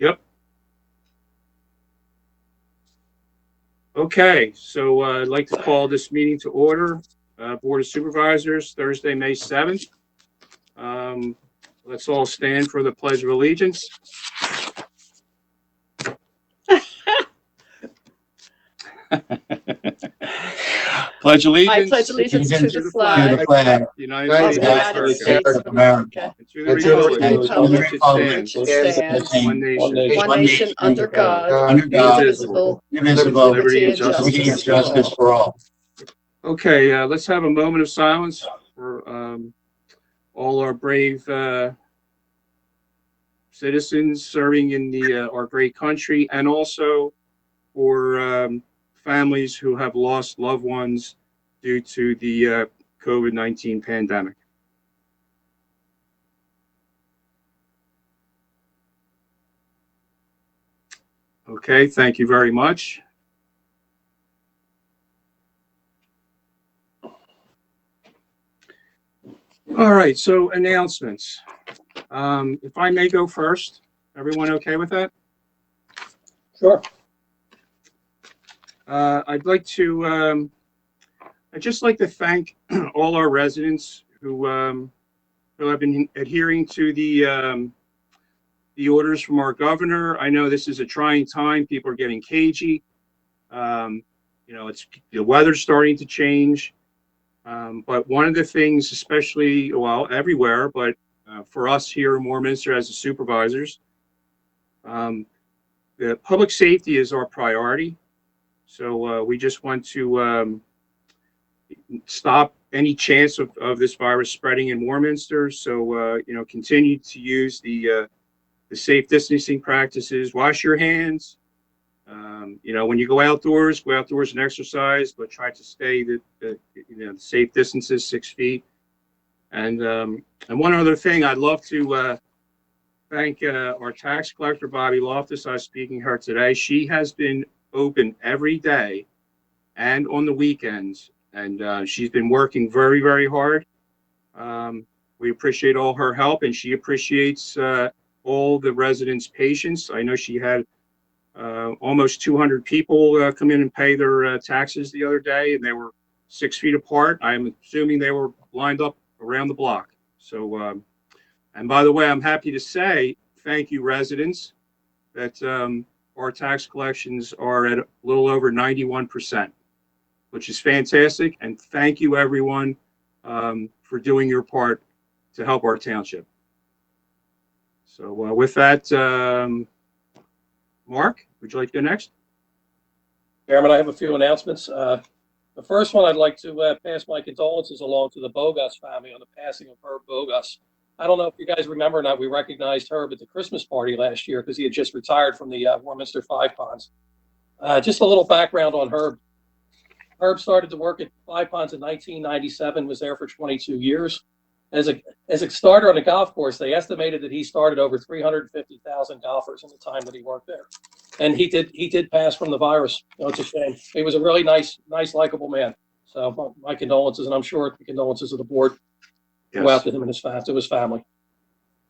Yep. Okay, so I'd like to call this meeting to order. Board of Supervisors, Thursday, May 7th. Let's all stand for the Pledge of Allegiance. Pledge allegiance. I pledge allegiance to the flag of the United States of America, and to the republic for which it stands, one nation under God, indivisible, indivisible, liberty and justice for all. Okay, let's have a moment of silence for all our brave citizens serving in our great country, and also for families who have lost loved ones due to the COVID-19 pandemic. Okay, thank you very much. All right, so announcements. If I may go first, everyone okay with that? Sure. I'd just like to thank all our residents who have been adhering to the orders from our governor. I know this is a trying time. People are getting cagey. It's the weather's starting to change. But one of the things, especially, well, everywhere, but for us here in Warminster as the supervisors, the public safety is our priority. So we just want to stop any chance of this virus spreading in Warminster. So, continue to use the safe distancing practices, wash your hands. When you go outdoors and exercise, but try to stay the safe distances, 6 feet. And one other thing, I'd love to thank our tax collector, Bobby Loftus. I was speaking to her today. She has been open every day and on the weekends, and she's been working very, very hard. We appreciate all her help, and she appreciates all the residents' patience. I know she had almost 200 people come in and pay their taxes the other day, and they were 6 feet apart. I'm assuming they were lined up around the block. So, and by the way, I'm happy to say thank you, residents, that our tax collections are at a little over 91%, which is fantastic. And thank you, everyone, for doing your part to help our township. So with that, Mark, would you like to go next? Chairman, I have a few announcements. The first one, I'd like to pass my condolences along to the Bogus family on the passing of Herb Bogus. I don't know if you guys remember or not, we recognized Herb at the Christmas party last year because he had just retired from the Warminster Five Ponds. Just a little background on Herb. Herb started to work at Five Ponds in 1997, was there for 22 years. As a starter on a golf course, they estimated that he started over 350,000 golfers in the time that he worked there. And he did pass from the virus. It's a shame. He was a really nice, likable man. So my condolences, and I'm sure the condolences of the board go out to him and his family.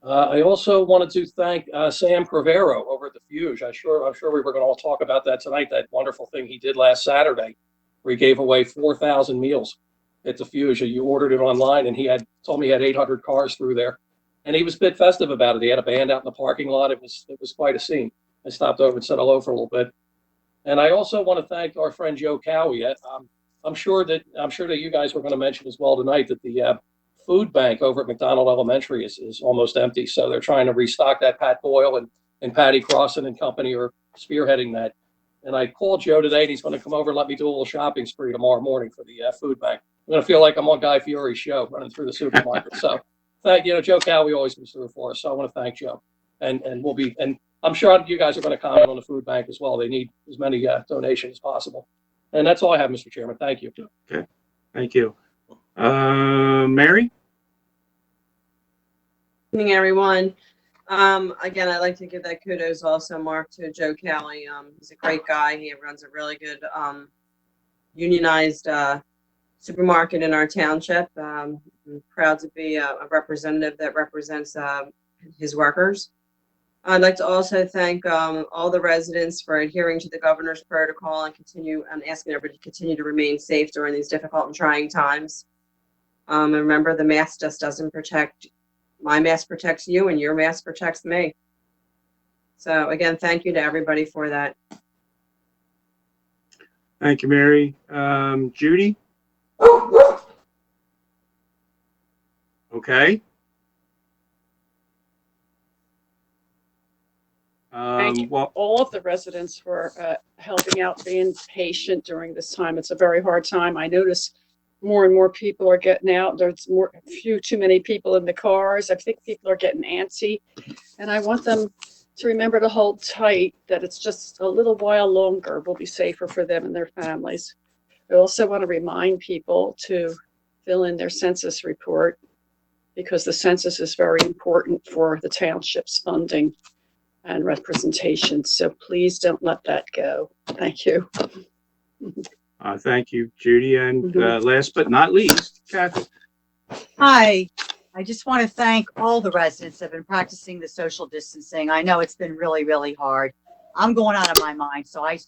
I also wanted to thank Sam Crivero over at the Fuge. I'm sure we were going to all talk about that tonight, that wonderful thing he did last Saturday, where he gave away 4,000 meals at the Fuge. You ordered it online, and he told me he had 800 cars through there. And he was a bit festive about it. He had a band out in the parking lot. It was quite a scene. I stopped over and said hello for a little bit. And I also want to thank our friend Joe Cowie. I'm sure that you guys were going to mention as well tonight that the food bank over at McDonald Elementary is almost empty. So they're trying to restock that. Pat Boyle and Patty Crossan and company are spearheading that. And I called Joe today, and he's going to come over and let me do a little shopping spree tomorrow morning for the food bank. I'm going to feel like I'm on Guy Fieri's show running through the supermarket. So Joe Cowie always comes through for us. So I want to thank Joe. And I'm sure you guys are going to comment on the food bank as well. They need as many donations as possible. And that's all I have, Mr. Chairman. Thank you. Okay. Thank you. Mary? Good evening, everyone. Again, I'd like to give that kudos also, Mark, to Joe Cowie. He's a great guy. He runs a really good unionized supermarket in our township. I'm proud to be a representative that represents his workers. I'd like to also thank all the residents for adhering to the governor's protocol and asking everybody to continue to remain safe during these difficult and trying times. And remember, the mask just doesn't protect. My mask protects you, and your mask protects me. So again, thank you to everybody for that. Thank you, Mary. Judy? Okay. Thank you. Well, All of the residents for helping out, being patient during this time. It's a very hard time. I notice more and more people are getting out. There's too many people in the cars. I think people are getting antsy, and I want them to remember to hold tight, that it's just a little while longer. Will be safer for them and their families. I also want to remind people to fill in their census report, because the census is very important for the township's funding and representation. So please don't let that go. Thank you. thank you, Judy. And last but not least, Kathy. Hi, I just want to thank all the residents that have been practicing the social distancing. I know it's been really, really hard. I'm going out of my mind, so I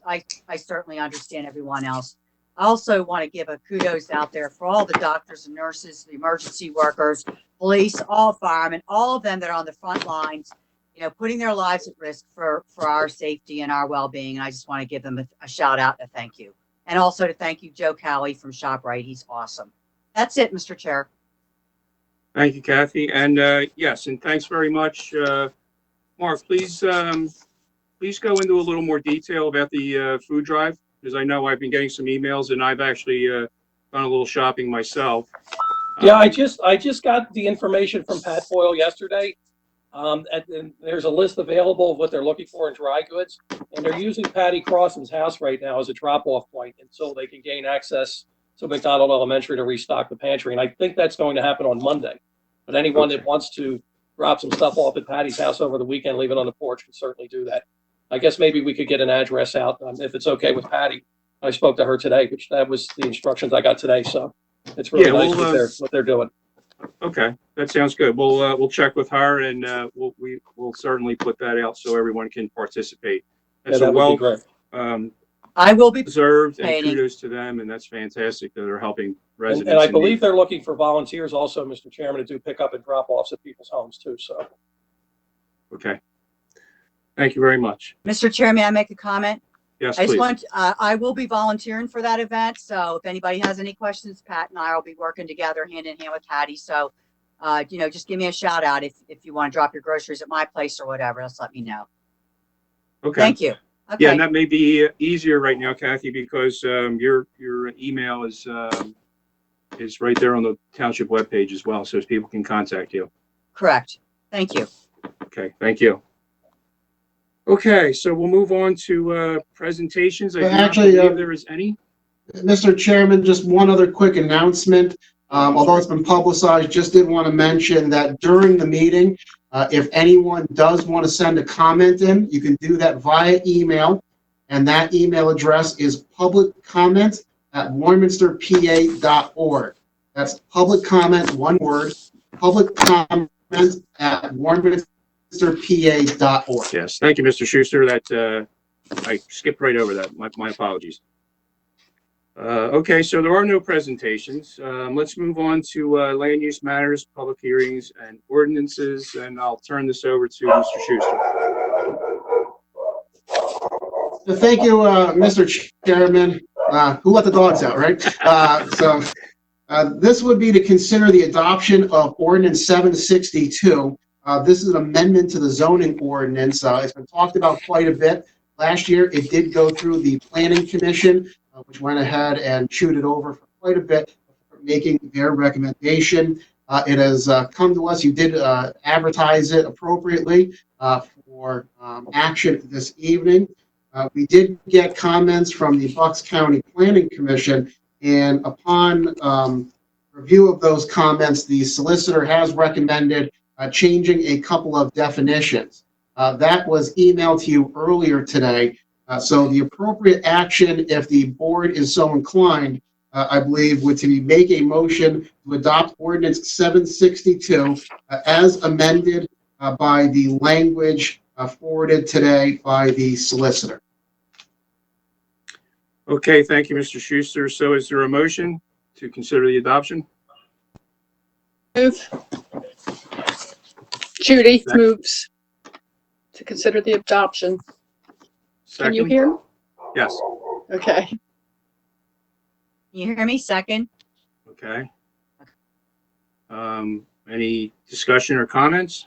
certainly understand everyone else. I also want to give a kudos out there for all the doctors and nurses, the emergency workers, police, all firemen, all of them that are on the front lines, putting their lives at risk for our safety and our well-being. And I just want to give them a shout out and a thank you. And also to thank you, Joe Cowie from ShopRite. He's awesome. That's it, Mr. Chair. Thank you, Kathy. And yes, and thanks very much. Mark, please go into a little more detail about the food drive, because I know I've been getting some emails and I've actually done a little shopping myself. Yeah, I just got the information from Pat Boyle yesterday. And there's a list available of what they're looking for in dry goods, and they're using Patty Crossan's house right now as a drop-off point until they can gain access to McDonald Elementary to restock the pantry. And I think that's going to happen on Monday. But anyone that wants to drop some stuff off at Patty's house over the weekend, leave it on the porch, can certainly do that. I guess maybe we could get an address out if it's okay with Patty. I spoke to her today, which that was the instructions I got today. So it's really nice what they're doing. Okay, that sounds good. We'll check with her, and we'll certainly put that out so everyone can participate. That's that would be great. I will be deserved, and kudos to them, and that's fantastic that they're helping residents. And I believe they're looking for volunteers also, Mr. Chairman, to do pickup and drop-offs at people's homes too. So. Okay. Thank you very much. Mr. Chair, may I make a comment? Yes, I please. I will be volunteering for that event. So if anybody has any questions, Pat and I will be working together hand in hand with Patty. So, just give me a shout out if you want to drop your groceries at my place or whatever. Just let me know. Okay. Thank you. Okay. Yeah, and that may be easier right now, Kathy, because your email is right there on the township webpage as well, so people can contact you. Correct. Thank you. Okay, thank you. Okay, so we'll move on to presentations. I do not believe there is any. Mr. Chairman, just one other quick announcement. Although it's been publicized, just did want to mention that during the meeting, if anyone does want to send a comment in, you can do that via email. And that email address is publiccomment@warminsterpa.org. That's public comment, one word, publiccomment@warminsterpa.org. Yes, thank you, Mr. Schuster. That I skipped right over that. My apologies. Okay, so there are no presentations. Let's move on to land use matters, public hearings, and ordinances, and I'll turn this over to Mr. Schuster. Thank you, Mr. Chairman. Who let the dogs out, right? This would be to consider the adoption of Ordinance 762. This is an amendment to the zoning ordinance. It's been talked about quite a bit. Last year, it did go through the Planning Commission, which went ahead and chewed it over for quite a bit, making their recommendation. It has come to us. You did advertise it appropriately for action this evening. We did get comments from the Bucks County Planning Commission, and upon review of those comments, the solicitor has recommended changing a couple of definitions. That was emailed to you earlier today. So the appropriate action, if the board is so inclined, I believe, would to be make a motion to adopt Ordinance 762 as amended by the language forwarded today by the solicitor. Okay, thank you, Mr. Schuster. So is there a motion to consider the adoption? Move. Judy Second. moves to consider the adoption. Can you Second? hear? Yes. Okay. Can you hear me? Second? Okay. Any discussion or comments?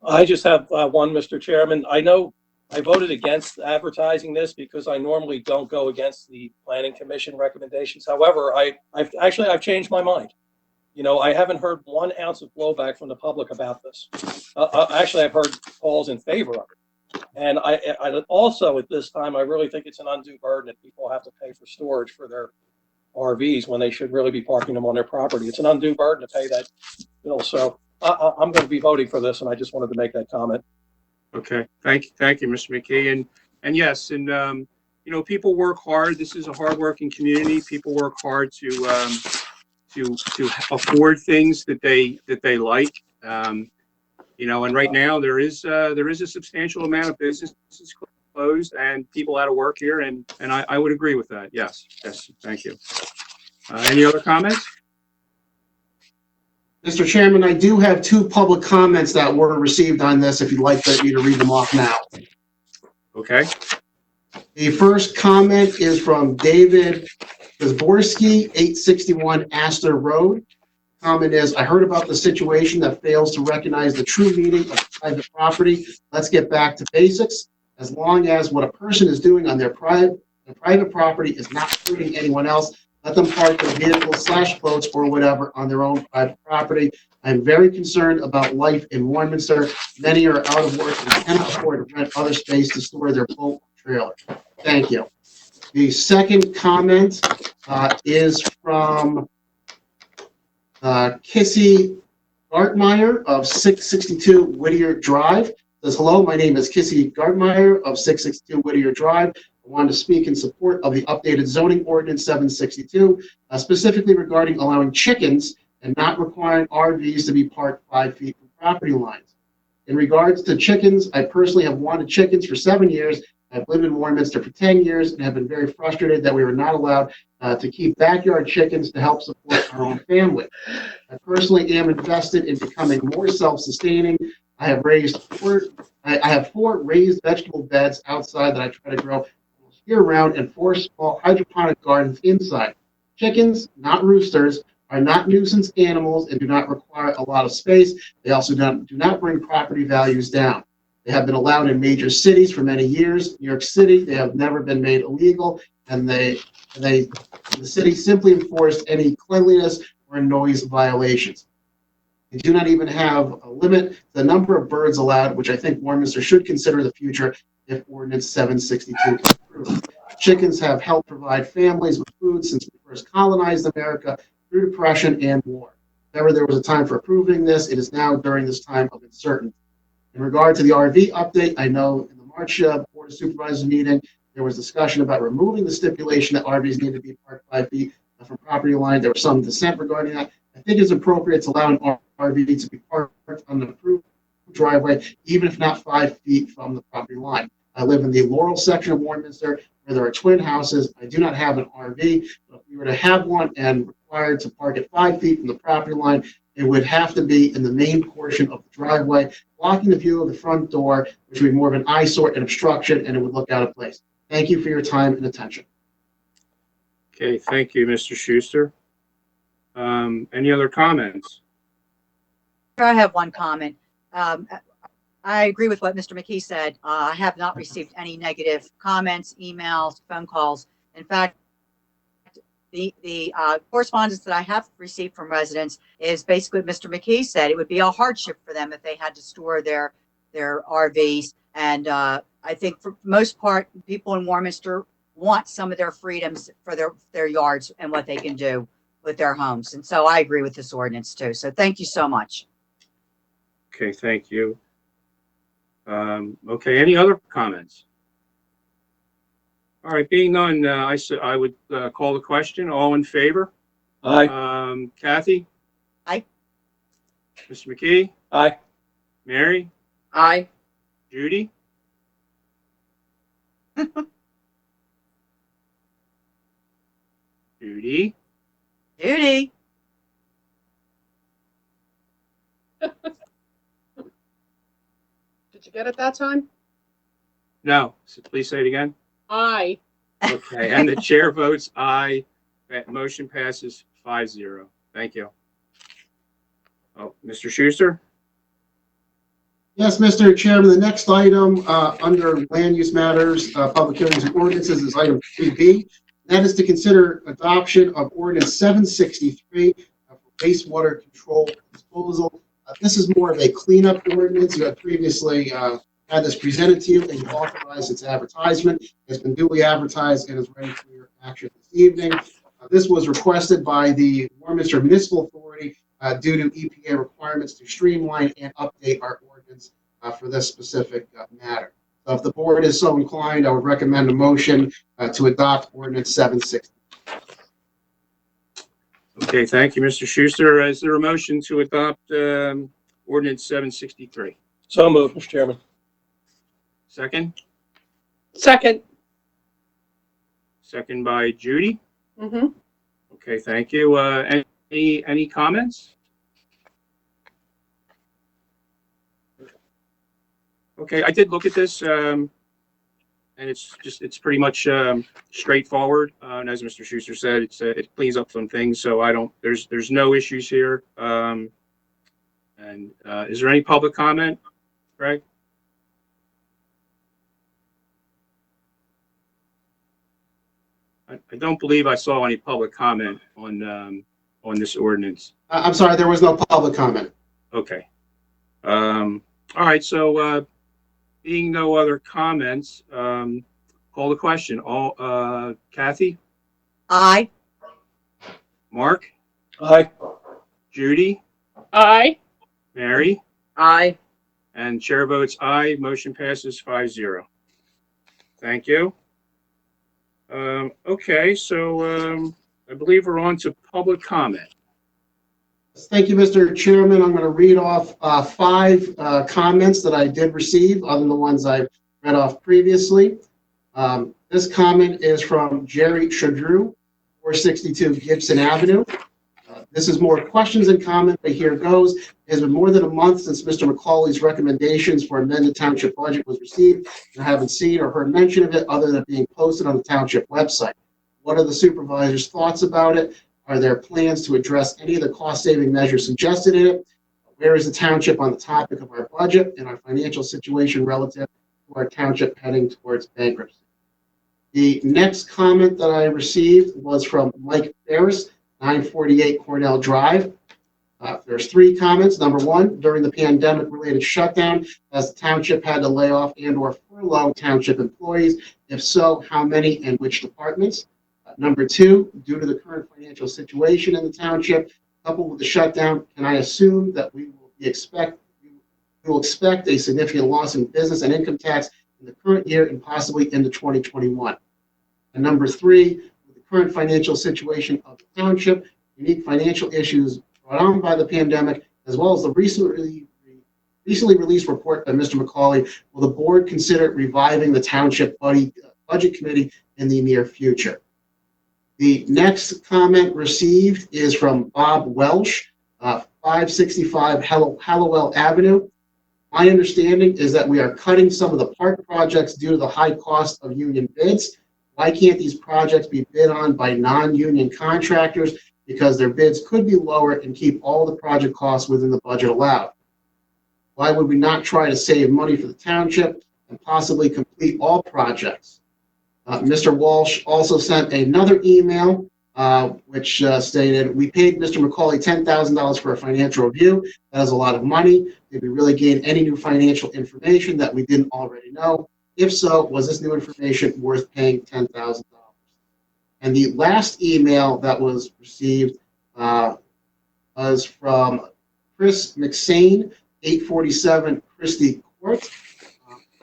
I just have one, Mr. Chairman. I know I voted against advertising this because I normally don't go against the Planning Commission recommendations. However, I've changed my mind. You know, I haven't heard 1 ounce of blowback from the public about this. Actually, I've heard calls in favor of it. And I also, at this time, I really think it's an undue burden that people have to pay for storage for their RVs when they should really be parking them on their property. It's an undue burden to pay that bill. So I'm going to be voting for this, and I just wanted to make that comment. Okay, thank you, Mr. McKee. And yes, and you know, people work hard. This is a hardworking community. People work hard to afford things that they like. You know, and right now there is a substantial amount of businesses closed and people out of work here, and I would agree with that. Yes, thank you. Any other comments? Mr. Chairman, I do have 2 public comments that were received on this, if you'd like me to read them off now. Okay. The first comment is from David Zborski, 861 Astor Road. Comment is, I heard about the situation that fails to recognize the true meaning of private property. Let's get back to basics. As long as what a person is doing on their private property is not hurting anyone else, let them park their vehicles / boats or whatever on their own private property. I'm very concerned about life in Warminster. Many are out of work and cannot afford to rent other space to store their boat trailer. Thank you. The second comment is from Kissy Gartmeyer of 662 Whittier Drive. Says, hello, my name is Kissy Gartmeyer of 662 Whittier Drive. I wanted to speak in support of the updated zoning ordinance 762, specifically regarding allowing chickens and not requiring RVs to be parked 5 feet from property lines. In regards to chickens, I personally have wanted chickens for 7 years. I've lived in Warminster for 10 years and have been very frustrated that we were not allowed to keep backyard chickens to help support our own family. I personally am invested in becoming more self-sustaining. I have 4 raised vegetable beds outside that I try to grow year-round and 4 small hydroponic gardens inside. Chickens, not roosters, are not nuisance animals and do not require a lot of space. They also do not bring property values down. They have been allowed in major cities for many years. New York City, they have never been made illegal, and the city simply enforced any cleanliness or noise violations. They do not even have a limit to the number of birds allowed, which I think Warminster should consider in the future if Ordinance 762 is approved. Chickens have helped provide families with food since we first colonized America through Depression and war. If ever there was a time for approving this, it is now during this time of uncertainty. In regard to the RV update, I know in the March Board of Supervisors meeting, there was discussion about removing the stipulation that RVs need to be parked 5 feet from property line. There was some dissent regarding that. I think it's appropriate to allow an RV to be parked on the approved driveway, even if not 5 feet from the property line. I live in the Laurel section of Warminster, where there are twin houses. I do not have an RV, but if we were to have one and required to park at 5 feet from the property line, it would have to be in the main portion of the driveway, blocking the view of the front door, which would be more of an eyesore and obstruction, and it would look out of place. Thank you for your time and attention. Okay, thank you, Mr. Schuster. Any other comments? I have one comment. I agree with what Mr. McKee said. I have not received any negative comments, emails, phone calls. In fact, the correspondence that I have received from residents is basically what Mr. McKee said. It would be a hardship for them if they had to store their RVs. And I think for the most part, people in Warminster want some of their freedoms for their yards and what they can do with their homes. And so I agree with this ordinance too. So thank you so much. Okay, thank you. Okay, any other comments? All right, being none, I would call the question. All in favor? Aye. Kathy? Aye. Mr. McKee? Aye. Mary? Aye. Judy? Judy? Judy? Did you get it that time? No. So please say it again. Aye. Okay, and the chair votes aye. That motion passes 5-0. Thank you. Oh, Mr. Schuster? Yes, Mr. Chairman, the next item under land use matters, public hearings and ordinances is item 3B. That is to consider adoption of ordinance 763 for wastewater control disposal. This is more of a cleanup ordinance. You had previously had this presented to you and you authorized its advertisement. It's been duly advertised and is ready for your action this evening. This was requested by the Warminster Municipal Authority due to EPA requirements to streamline and update our ordinance for this specific matter. So if the board is so inclined, I would recommend a motion to adopt ordinance 760. Okay, thank you, Mr. Schuster. Is there a motion to adopt ordinance 763? So moved, Mr. Chairman. Second? Second. Second by Judy. Mm-hmm. Okay, thank you. Any comments? Okay, I did look at this, and it's pretty much straightforward. And as Mr. Schuster said, it cleans up some things, so there's no issues here. And is there any public comment, Greg? I don't believe I saw any public comment on this ordinance. I'm sorry, there was no public comment. Okay. All right, so being no other comments, call the question. Kathy? Aye. Mark? Aye. Judy? Aye. Mary? Aye. And chair votes aye. Motion passes 5-0. Thank you. Okay, so I believe we're on to public comment. Thank you, Mr. Chairman. I'm going to read off 5 comments that I did receive, other than the ones I've read off previously. This comment is from Jerry Shadrew, 462 Gibson Avenue. This is more questions and comments, but here goes. It has been more than a month since Mr. McCauley's recommendations for amended township budget was received. I haven't seen or heard mention of it other than being posted on the township website. What are the supervisors' thoughts about it? Are there plans to address any of the cost-saving measures suggested in it? Where is the township on the topic of our budget and our financial situation relative to our township heading towards bankruptcy? The next comment that I received was from Mike Ferris, 948 Cornell Drive. There's 3 comments. Number 1, during the pandemic-related shutdown, has the township had to lay off and/or furlough township employees? If so, how many and which departments? Number 2, due to the current financial situation in the township, coupled with the shutdown, can I assume that we will expect a significant loss in business and income tax in the current year and possibly into 2021? And number 3, with the current financial situation of the township, unique financial issues brought on by the pandemic, as well as the recently released report by Mr. McCauley, will the board consider reviving the township budget committee in the near future? The next comment received is from Bob Welsh, 565 Hallowell Avenue. My understanding is that we are cutting some of the park projects due to the high cost of union bids. Why can't these projects be bid on by non-union contractors? Because their bids could be lower and keep all the project costs within the budget allowed. Why would we not try to save money for the township and possibly complete all projects? Mr. Walsh also sent another email which stated, we paid Mr. McCauley $10,000 for a financial review. That is a lot of money. Did we really gain any new financial information that we didn't already know? If so, was this new information worth paying $10,000? And the last email that was received was from Chris McSain, 847 Christie Court.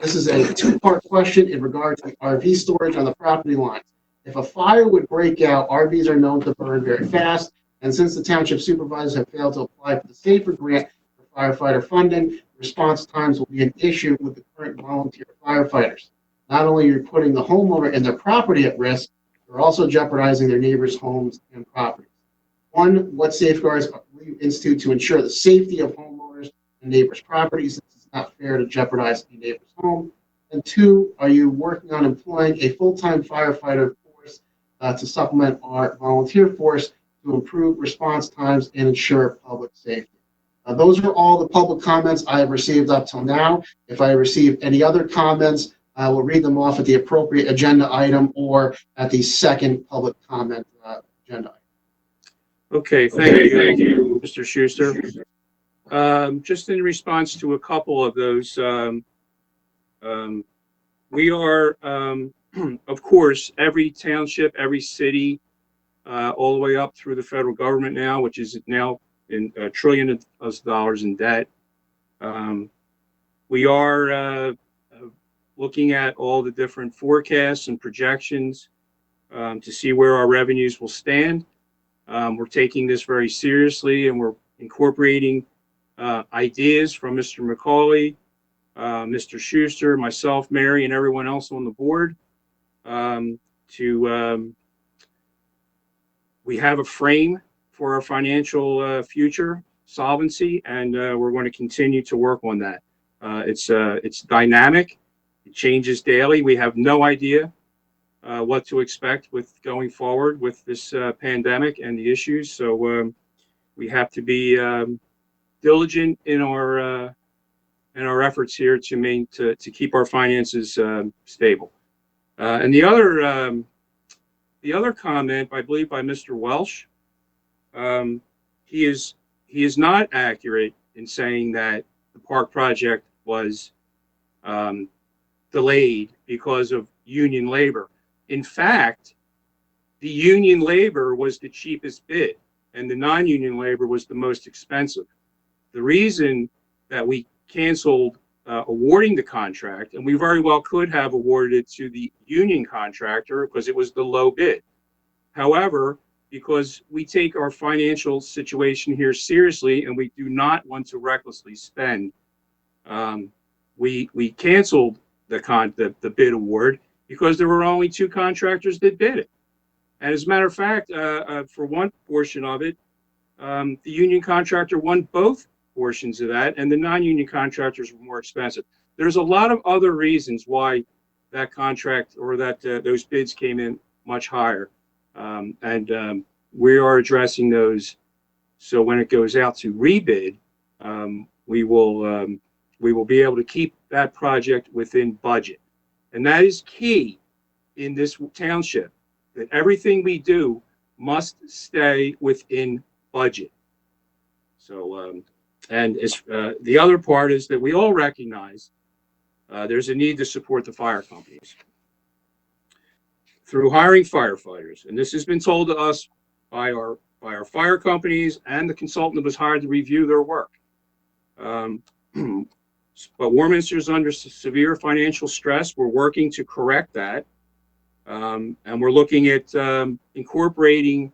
This is a 2-part question in regard to the RV storage on the property lines. If a fire would break out, RVs are known to burn very fast, and since the township supervisors have failed to apply for the SAFER grant for firefighter funding, response times will be an issue with the current volunteer firefighters. not only are you putting the homeowner and their property at risk, you're also jeopardizing their neighbors' homes and properties. One, what safeguards will you institute to ensure the safety of homeowners and neighbors' properties? It's not fair to jeopardize a neighbor's home. And two, are you working on employing a full-time firefighter force to supplement our volunteer force to improve response times and ensure public safety? Those are all the public comments I have received up till now. If I receive any other comments, I will read them off at the appropriate agenda item or at the second public comment agenda item. Okay, thank you, Mr. Schuster. Just in response to a couple of those, we are, of course, every township, every city, all the way up through the federal government now, which is now in $1 trillion in debt. We are looking at all the different forecasts and projections to see where our revenues will stand. We're taking this very seriously, and we're incorporating ideas from Mr. McCauley, Mr. Schuster, myself, Mary, and everyone else on the board. We have a frame for our financial future solvency, and we're going to continue to work on that. It's dynamic. It changes daily. We have no idea what to expect with going forward with this pandemic and the issues. So we have to be diligent in our efforts here to keep our finances stable. And the other comment, I believe, by Mr. Welsh, he is not accurate in saying that the park project was delayed because of union labor. In fact, the union labor was the cheapest bid, and the non-union labor was the most expensive. The reason that we canceled awarding the contract, and we very well could have awarded it to the union contractor because it was the low bid. However, because we take our financial situation here seriously and we do not want to recklessly spend, we canceled the bid award because there were only 2 contractors that bid it. And as a matter of fact, for one portion of it, the union contractor won both portions of that, and the non-union contractors were more expensive. There's a lot of other reasons why that contract or that those bids came in much higher, and we are addressing those. So when it goes out to rebid, we will be able to keep that project within budget, and that is key in this township. That everything we do must stay within budget. So, and the other part is that we all recognize there's a need to support the fire companies through hiring firefighters, and this has been told to us by our fire companies and the consultant that was hired to review their work. But Warminster is under severe financial stress. We're working to correct that. And we're looking at incorporating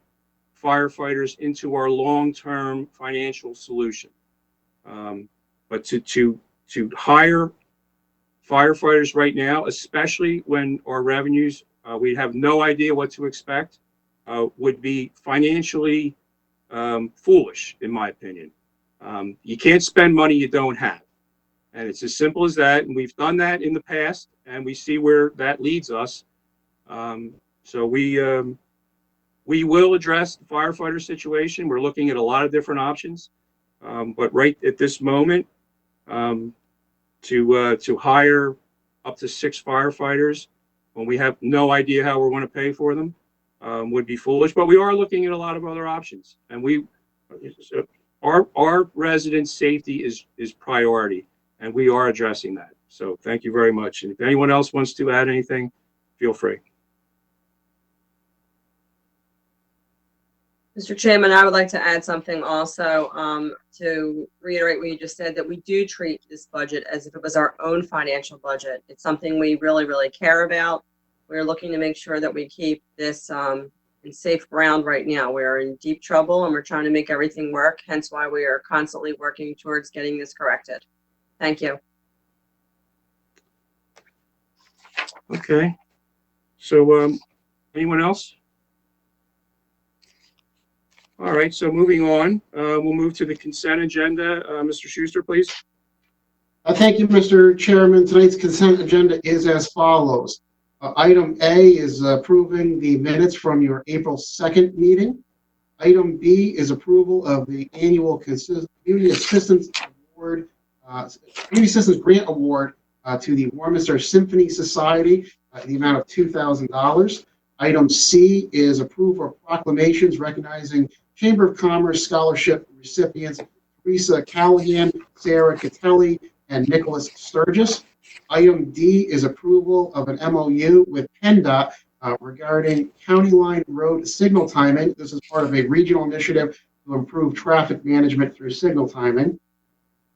firefighters into our long-term financial solution. But to hire firefighters right now, especially when our revenues, we have no idea what to expect, would be financially foolish, in my opinion. You can't spend money you don't have. And it's as simple as that. And we've done that in the past, and we see where that leads us. So we will address the firefighter situation. We're looking at a lot of different options, but right at this moment, to hire up to 6 firefighters when we have no idea how we're going to pay for them would be foolish. But we are looking at a lot of other options, and our residents' safety is priority, and we are addressing that. So thank you very much. And if anyone else wants to add anything, feel free. Mr. Chairman, I would like to add something also to reiterate what you just said, that we do treat this budget as if it was our own financial budget. It's something we really, really care about. We're looking to make sure that we keep this in safe ground right now. We're in deep trouble and we're trying to make everything work, hence why we are constantly working towards getting this corrected. Thank you. Okay. So, anyone else? All right, so moving on, we'll move to the consent agenda. Mr. Schuster, please. Thank you, Mr. Chairman. Tonight's consent agenda is as follows. Item A is approving the minutes from your April 2nd meeting. Item B is approval of the annual Community Assistance Award, Community Assistance Grant Award to the Warminster Symphony Society in the amount of $2,000. Item C is approval of proclamations recognizing Chamber of Commerce scholarship recipients Teresa Callahan, Sarah Catelli, and Nicholas Sturgis. Item D is approval of an MOU with PennDOT regarding County Line Road signal timing. This is part of a regional initiative to improve traffic management through signal timing.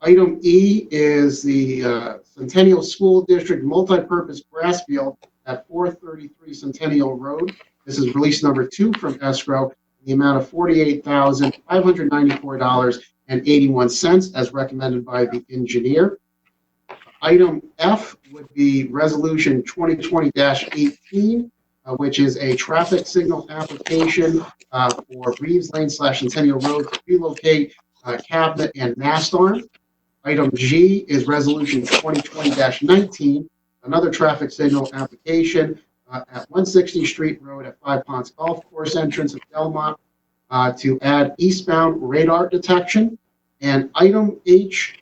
Item E is the Centennial School District multipurpose grass field at 433 Centennial Road. This is release number 2 from escrow, in the amount of $48,594.81 as recommended by the engineer. Item F would be resolution 2020-18, which is a traffic signal application for Reeves Lane / Centennial Road to relocate cabinet and mast arm. Item G is resolution 2020-19, another traffic signal application at 160 Street Road at Five Ponds Golf Course entrance of Belmont to add eastbound radar detection. And item H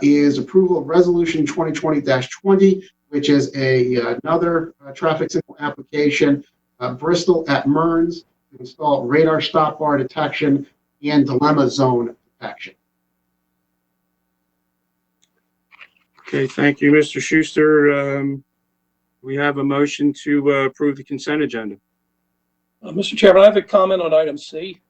is approval of resolution 2020-20, which is another traffic signal application, Bristol at Mearns, to install radar stop bar detection and dilemma zone detection. Okay, thank you, Mr. Schuster. We have a motion to approve the consent agenda. Mr. Chairman, I have a comment on item C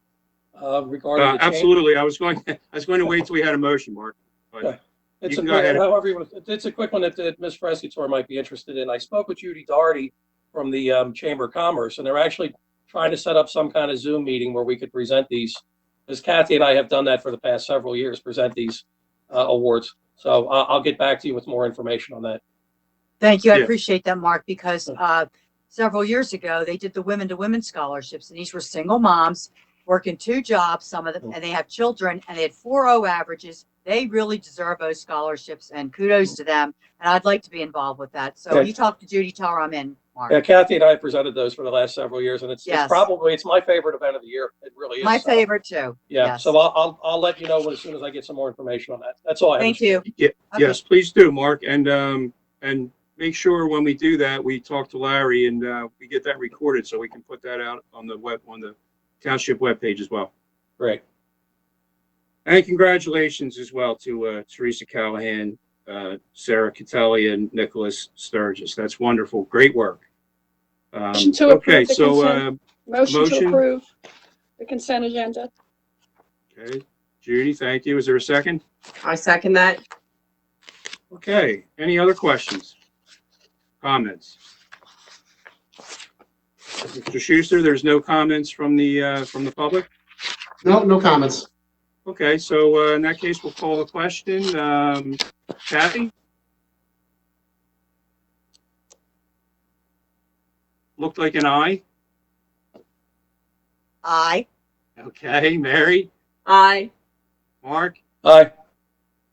regarding the change. Absolutely. I was going to wait till we had a motion, Mark. But Okay. It's you a can go quick, ahead. however you want, it's a quick one that Ms. Frescitor might be interested in. I spoke with Judy Doherty from the Chamber of Commerce, and they're actually trying to set up some kind of Zoom meeting where we could present these, as Kathy and I have done that for the past several years, present these awards. So I'll get back to you with more information on that. Thank you. I Yeah. appreciate that, Mark, because several years ago, they did the Women to Women scholarships, and these were single moms working 2 jobs, some of them, and they have children, and they had 4.0 averages. They really deserve those scholarships, and kudos to them. And I'd like to be involved with that. So Okay. you talk to Judy, tell her I'm in, Mark. Yeah, Kathy and I have presented those for the last several years, and it's Yes. it's my favorite event of the year. It really is. My So, favorite too. Yeah, Yes. so I'll let you know as soon as I get some more information on that. That's all I have. Thank you. Yeah, Okay. yes, please do, Mark, and make sure when we do that, we talk to Larry and we get that recorded so we can put that out on the Township webpage as well. Great. And congratulations as well to Teresa Callahan, Sarah Catelli, and Nicholas Sturgis. That's wonderful. Great work. Motion to Okay, approve the so consent. Motion to motion. approve the consent agenda. okay, Judy, thank you. Is there a second? I second that. Okay, any other questions? Comments? Mr. Schuster, there's no comments from the public? No comments. Okay, so in that case, we'll call the question. Kathy? Looked like an aye. Aye. Okay, Mary, Aye. Mark, Aye.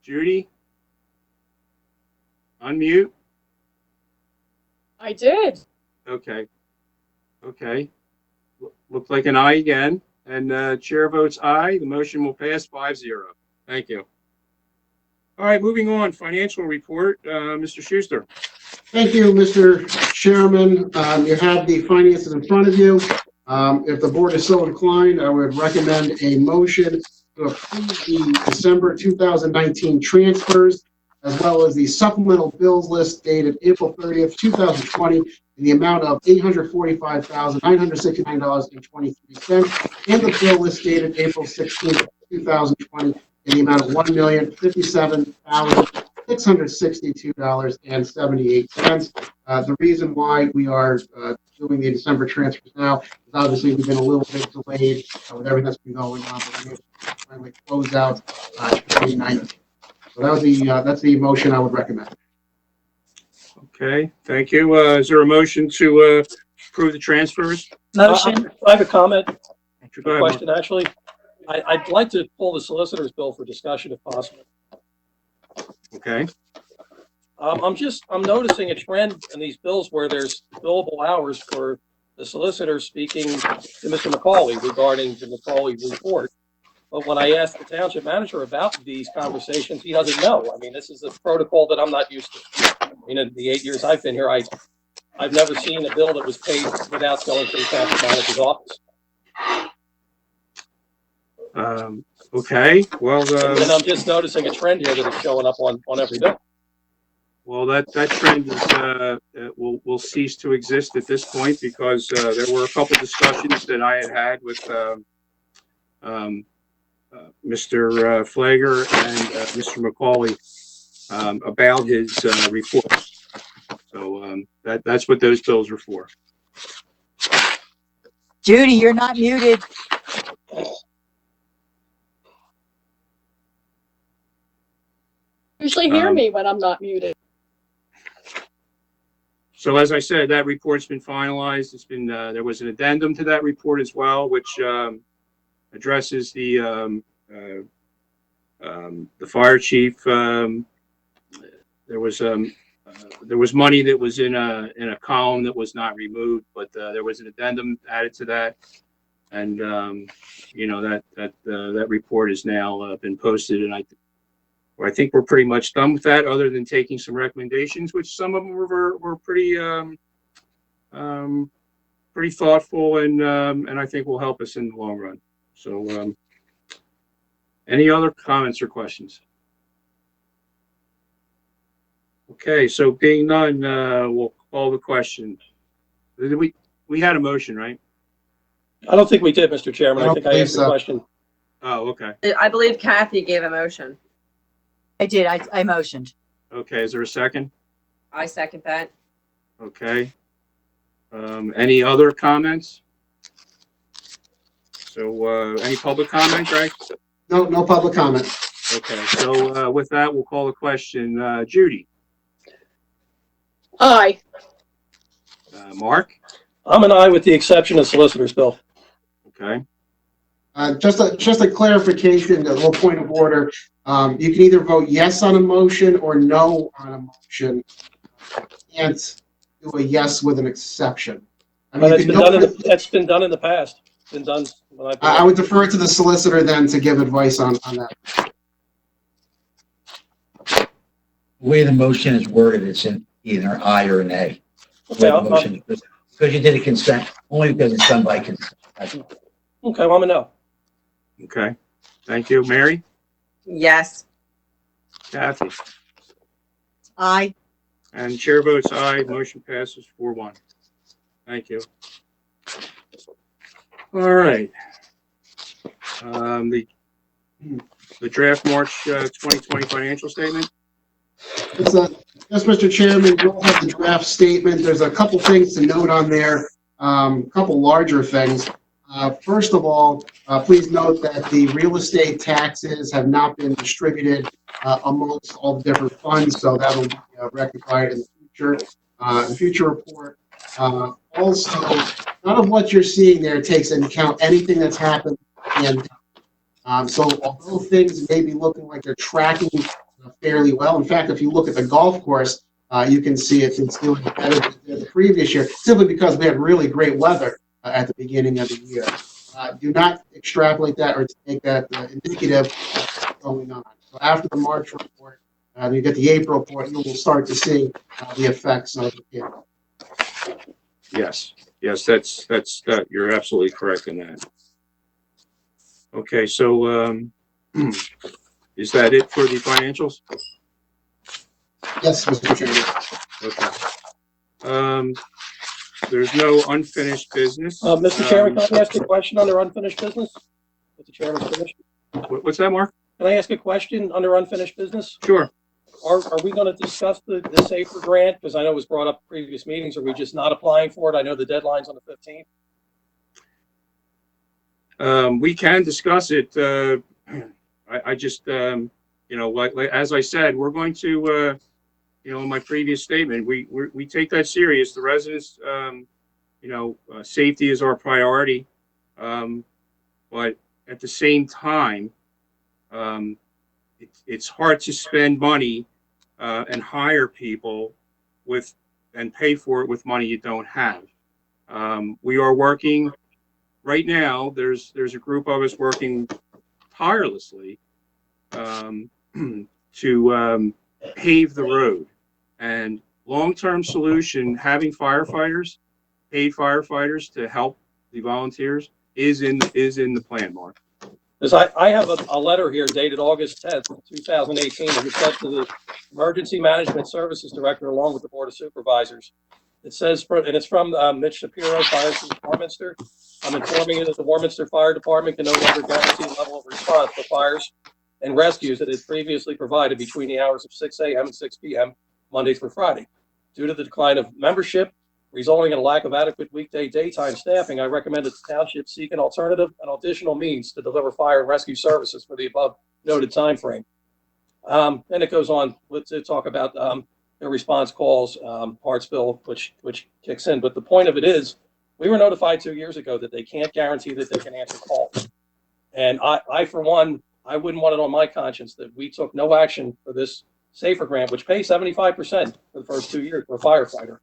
Judy? Unmute? I did. Okay. Okay. Looked like an aye again, and chair votes aye. The motion will pass 5-0. Thank you. All right, moving on. Financial report, Mr. Schuster. Thank you, Mr. Chairman. You have the finances in front of you. If the board is so inclined, I would recommend a motion to approve the December 2019 transfers, as well as the supplemental bills list dated April 30th, 2020, in the amount of $845,969.23, and the bill list dated April 16th, 2020, in the amount of $1,057,662.78. The reason why we are doing the December transfers now is obviously we've been a little bit delayed with everything that's been going on, but we're able to finally close out 2019. So that's the motion I would recommend. Okay, thank you. Is there a motion to approve the transfers? Motion. I have a comment, Go a ahead, Mark. question, actually. I'd like to pull the solicitor's bill for discussion if possible. Okay, I'm noticing a trend in these bills where there's billable hours for the solicitor speaking to Mr. McCauley regarding the McCauley report. But when I asked the township manager about these conversations, he doesn't know. I mean, this is a protocol that I'm not used to. I mean, in the 8 years I've been here, I've never seen a bill that was paid without going through the township manager's office. okay, well, And I'm just noticing a trend here that is showing up on every bill. well, that trend is, will cease to exist at this point because there were a couple discussions that I had with Mr. Flagger and Mr. McCauley about his report. So that's what those bills are for. Judy, you're not muted. Usually hear me when I'm not muted. So as I said, that report's been finalized. It's been there was an addendum to that report as well, which addresses the fire chief. There was money that was in a column that was not removed, but there was an addendum added to that, and you know that report has now been posted, and I think we're pretty much done with that, other than taking some recommendations, which some of them were pretty pretty thoughtful, and I think will help us in the long run. So, any other comments or questions? Okay, so being none, we'll call the question. We had a motion, right? I don't think we did, Mr. Chairman. I think I asked the so. question. Oh, okay. I believe Kathy gave a motion. I did. I motioned. Okay, is there a second? I second that. Okay. Any other comments? So, any public comment, Greg? No public comment. Okay, so with that, we'll call the question. Judy? Aye. Mark? I'm an aye with the exception of solicitor's bill. Okay. Just a clarification, a little point of order. You can either vote yes on a motion or no on a motion. You can't do a yes with an exception. I mean, That's you been can done go for- that's been done in the past. It's been done when I've been. I would defer to the solicitor then to give advice on that. The way the motion is worded, it's in either aye or an A. Okay, The motion, because you did a consent, only because it's done by consent. okay, well, I'm a no. Okay. Thank you. Mary? Yes. Kathy? Aye. And chair votes aye. Motion passes 4-1. Thank you. All right. The draft March 2020 financial statement. It's yes, Mr. Chairman, you all have the draft statement. There's a couple things to note on there, a couple larger things. First of all, please note that the real estate taxes have not been distributed amongst all the different funds, so that will be rectified in the future report. Also, none of what you're seeing there takes into account anything that's happened. And so although things may be looking like they're tracking fairly well, in fact, if you look at the golf course, you can see it's doing better than the previous year, simply because we had really great weather at the beginning of the year. Do not extrapolate that or take that indicative of what's going on. So after the March report, you get the April report, you will start to see the effects of it. Yes. Yes, that's you're absolutely correct in that. Okay, so is that it for the financials? Yes, Mr. Chairman. Okay. There's no unfinished business. Mr. Chairman, can I ask a question under unfinished business? With the chairman's permission? What's that, Mark? Can I ask a question under unfinished business? Sure. Are we going to discuss the SAFER grant? Because I know it was brought up in previous meetings. Are we just not applying for it? I know the deadline's on the 15th. We can discuss it. I just, you know, like as I said, we're going to in my previous statement, we take that serious. The residents, safety is our priority. But at the same time, it's hard to spend money and hire people and pay for it with money you don't have. We are working right now. There's a group of us working tirelessly to pave the road. And long-term solution, having firefighters, paid firefighters to help the volunteers is in the plan, Mark. Because I have a letter here dated August 10th, 2018, that was sent to the Emergency Management Services Director along with the Board of Supervisors. It says, and it's from Mitch Shapiro, Fire Chief, Warminster. I'm informing you that the Warminster Fire Department can no longer guarantee the level of response for fires and rescues that it previously provided between the hours of 6 a.m. and 6 p.m. Monday through Friday. Due to the decline of membership, resulting in a lack of adequate weekday daytime staffing, I recommend that the township seek an alternative and additional means to deliver fire and rescue services for the above noted time frame. Then it goes on to talk about their response calls, parts bill, which kicks in. But the point of it is, we were notified 2 years ago that they can't guarantee that they can answer calls. And I for one, I wouldn't want it on my conscience that we took no action for this SAFER grant, which pays 75% for the first 2 years for a firefighter.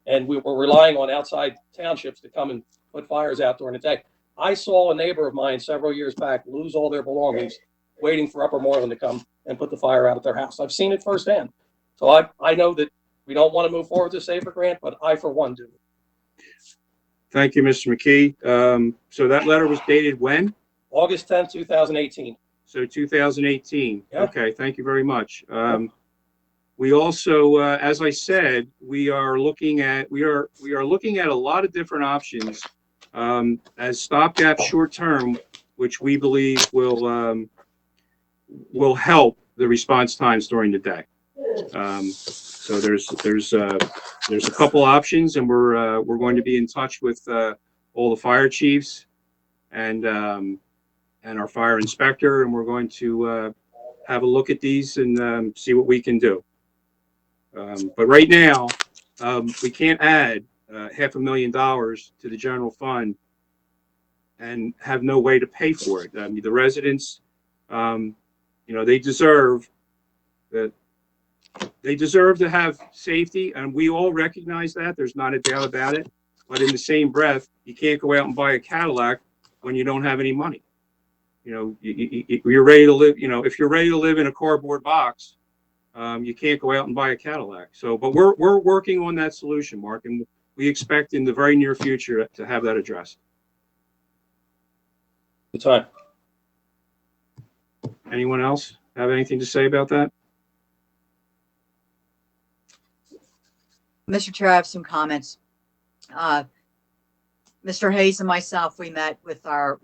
And we were relying on outside townships to come and put fires out during the day. I saw a neighbor of mine several years back lose all their belongings waiting for Upper Moreland to come and put the fire out at their house. I've seen it firsthand. So I know that we don't want to move forward with the SAFER grant, but I, for one, do. Thank you, Mr. McKee. So that letter was dated when? August 10th, 2018. So 2018. Yeah. Okay, thank you very much. We also, as I said, we are looking at a lot of different options as stopgap short term, which we believe will help the response times during the day. So there's a couple options, and we're going to be in touch with all the fire chiefs and our fire inspector, and we're going to have a look at these and see what we can do. But right now, we can't add $500,000 to the general fund and have no way to pay for it. I mean, the residents, they deserve that. They deserve to have safety, and we all recognize that. There's not a doubt about it. But in the same breath, you can't go out and buy a Cadillac when you don't have any money. You're ready to live. If you're ready to live in a cardboard box, you can't go out and buy a Cadillac. So, but we're working on that solution, Mark, and we expect in the very near future to have that addressed. Good time. Anyone else have anything to say about that? Mr. Chair, I have some comments. Mr. Hayes and myself, we met with our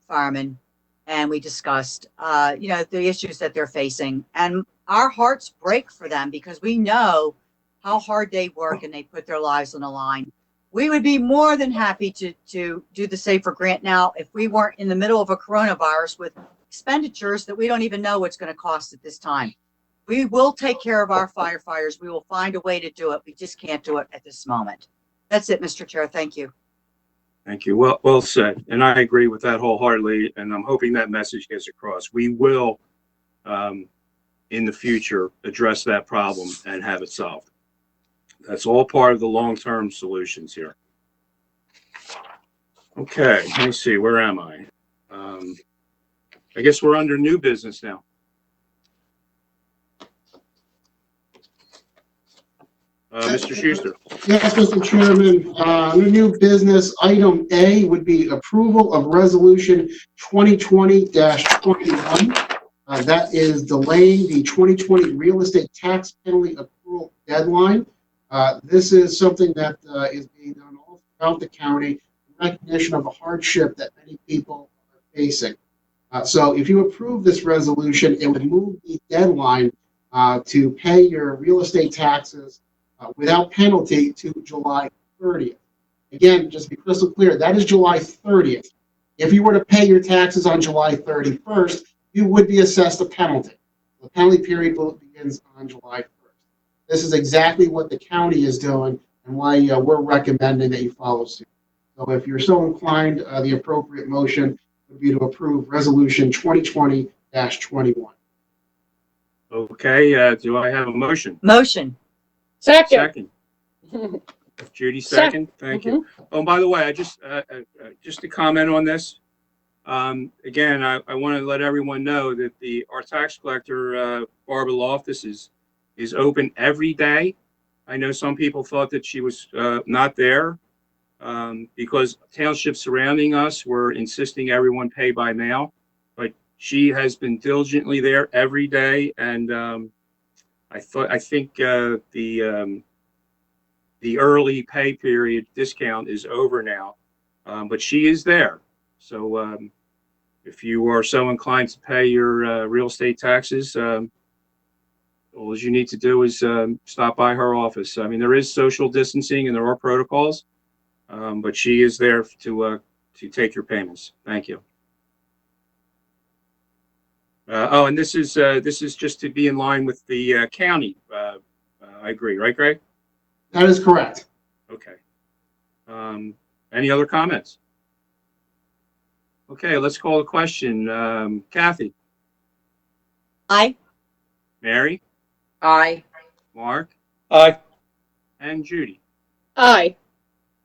firemen, and we discussed, the issues that they're facing, and our hearts break for them because we know how hard they work and they put their lives on the line. We would be more than happy to do the SAFER grant now if we weren't in the middle of a coronavirus with expenditures that we don't even know what's going to cost at this time. We will take care of our firefighters. We will find a way to do it. We just can't do it at this moment. That's it, Mr. Chair. Thank you. Thank you. Well said. And I agree with that wholeheartedly. And I'm hoping that message gets across. We will, in the future, address that problem and have it solved. That's all part of the long-term solutions here. Okay, let me see. Where am I? I guess we're under new business now. Mr. Schuster. Yes, Mr. Chairman, under new business, item A would be approval of resolution 2020-21. That is delaying the 2020 real estate tax penalty accrual deadline. This is something that is being done all throughout the county in recognition of the hardship that many people are facing. So if you approve this resolution, it would move the deadline to pay your real estate taxes without penalty to July 30th. Again, just to be crystal clear, that is July 30th. If you were to pay your taxes on July 31st, you would be assessed a penalty. The penalty period begins on July 1st. This is exactly what the county is doing and why we're recommending that you follow suit. So if you're so inclined, the appropriate motion would be to approve Resolution 2020-21. Okay, do I have a motion? Motion. Second. Second. Judy, second. Thank you. Oh, and by the way, I just to comment on this. Again, I want to let everyone know that our tax collector, Barbara Loftus, is open every day. I know some people thought that she was not there because townships surrounding us were insisting everyone pay by mail, but she has been diligently there every day, and I think the early pay period discount is over now, but she is there. So if you are so inclined to pay your real estate taxes, all you need to do is stop by her office. I mean, there is social distancing and there are protocols, but she is there to take your payments. Thank you. Oh, and this is just to be in line with the county. I agree, right, Greg? That is correct. Okay. Any other comments? Okay, let's call the question. Kathy, Aye. Mary, Aye. Mark, Aye. and Judy. Aye.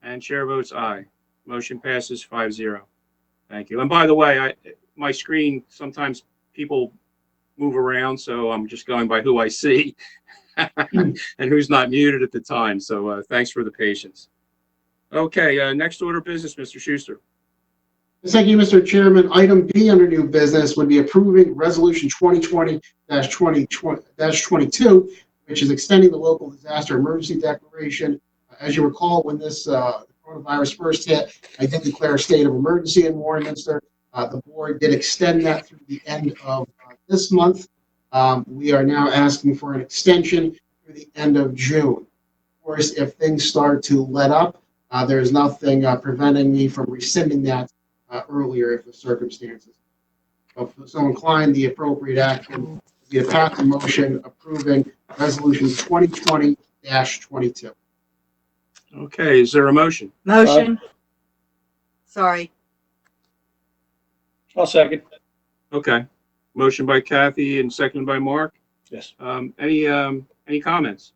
And chair votes aye. Motion passes 5-0. Thank you. And by the way, my screen, sometimes people move around, so I'm just going by who I see and who's not muted at the time. So thanks for the patience. Okay, next order of business, Mr. Schuster. Thank you, Mr. Chairman. Item B under new business would be approving Resolution 2020-22, which is extending the local disaster emergency declaration. As you recall, when this coronavirus first hit, I did declare a state of emergency in Warminster. The board did extend that through the end of this month. We are now asking for an extension through the end of June. Of course, if things start to let up, there's nothing preventing me from rescinding that earlier if the circumstances. So inclined, the appropriate action would be to pass a motion approving Resolution 2020-22. Okay, is there a motion? Motion. Sorry. I'll second. Okay. Motion by Kathy and seconded by Mark. Yes. Any comments?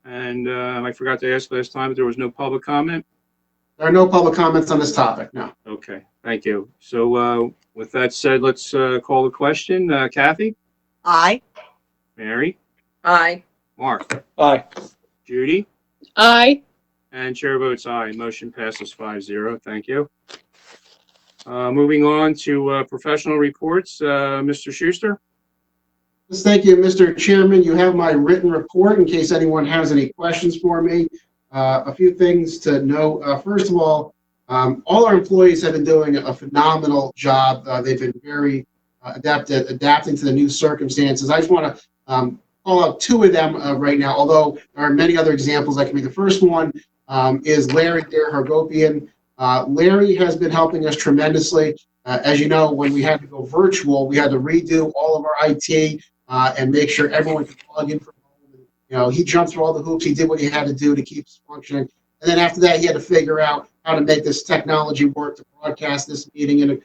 And I forgot to ask last time if there was no public comment. There are no public comments on this topic, no. Okay, thank you. So with that said, let's call the question. Kathy, Aye. Mary, Aye. Mark, Aye. Judy, Aye. and chair votes aye. Motion passes 5-0. Thank you. Moving on to professional reports. Mr. Schuster. Yes, thank you, Mr. Chairman. You have my written report in case anyone has any questions for me. A few things to note. First of all our employees have been doing a phenomenal job. They've been very adept at adapting to the new circumstances. I just want to call out two of them right now, although there are many other examples I can make. The first one is Larry Hargopian. Larry has been helping us tremendously. As you know, when we had to go virtual, we had to redo all of our IT and make sure everyone could log in from home. You know, he jumped through all the hoops. He did what he had to do to keep us functioning. And then after that, he had to figure out how to make this technology work to broadcast this meeting and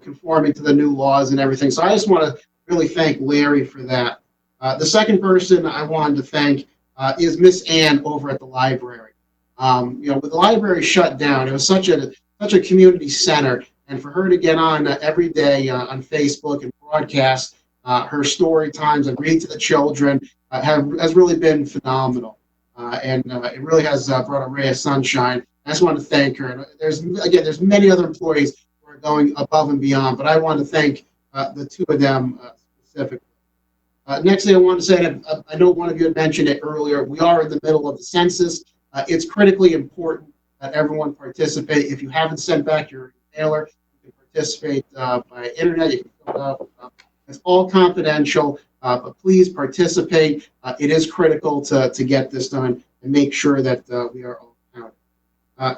conforming to the new laws and everything. So I just want to really thank Larry for that. The second person I wanted to thank is Miss Ann over at the library. With the library shut down, it was such a community center, and for her to get on every day on Facebook and broadcast her story times and read to the children has really been phenomenal, and it really has brought a ray of sunshine. I just want to thank her. And there's many other employees who are going above and beyond, but I want to thank the two of them specifically. Next thing I want to say, and I know one of you had mentioned it earlier, we are in the middle of the census. It's critically important that everyone participate. If you haven't sent back your mailer, you can participate by internet. You can fill it out. It's all confidential, but please participate. It is critical to get this done and make sure that we are all counted.